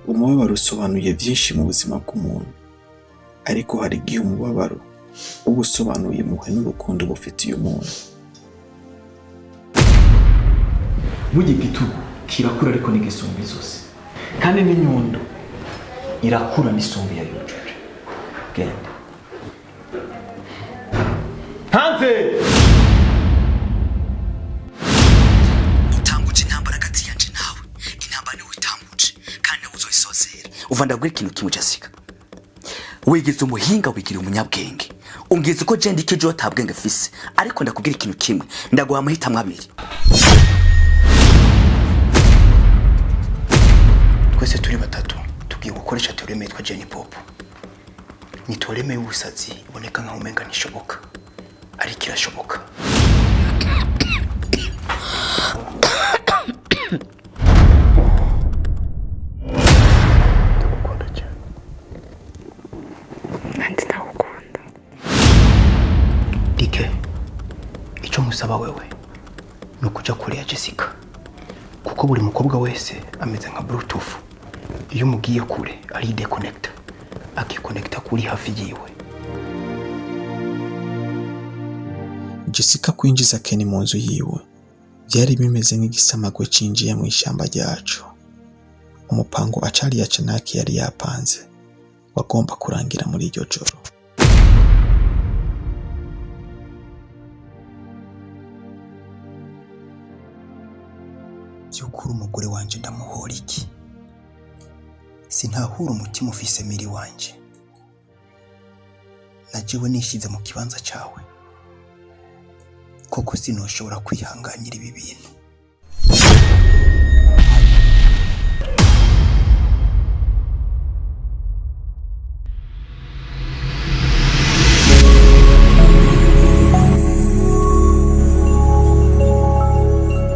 umubabaro usobanuye byinshi mu buzima bw'umuntu, ariko hari igihe umubabaro uba usobanuye impuhwe n'urukundo bufitiye umuntu. Burya igitugu kirakura ariko n'igisumba zose, kandi n'inyundo irakura n'isumba yayujuje. Genda hanze. Utanguje intambara hagati yanje nawe, intambara niwe utanguje kandi nawe uzoyisozera. Uva ndabwira ikintu kimwe Jessica, wigeze umuhinga wigira umunyabwenge, umbwiza ko je ndikejo atabwenge fise, ariko ndakubwira ikintu kimwe, ndaguha amahitamo abiri. Twese turi batatu tugiye gukoresha teoreme yitwa Jenny Pop. Ni teoreme y'ubusazi iboneka nkaho umenga ntishoboka, ariko irashoboka. Ndagukunda cyane. Nanjye ndagukunda. Dike, icyo musaba wewe ni ukuja kure ya Jessica, kuko buri mukobwa wese ameze nka Bluetooth. Iyo umugiye kure ari deconnecta, akikonekta kuri hafi yiwe. Jessica kwinjiza Ken mu nzu yiwe byari bimeze nk'igisamagwe cinjiye mu ishyamba ryacu. Umupango acari ya Chanaki yari yapanze wagomba kurangira muri iryo joro. Byukuri umugore wanje ndamuhora iki? Sinahura umutima ufise miri wanje. Najewe nishize mu kibanza cyawe, koko sinoshobora kwihanganira ibi bintu.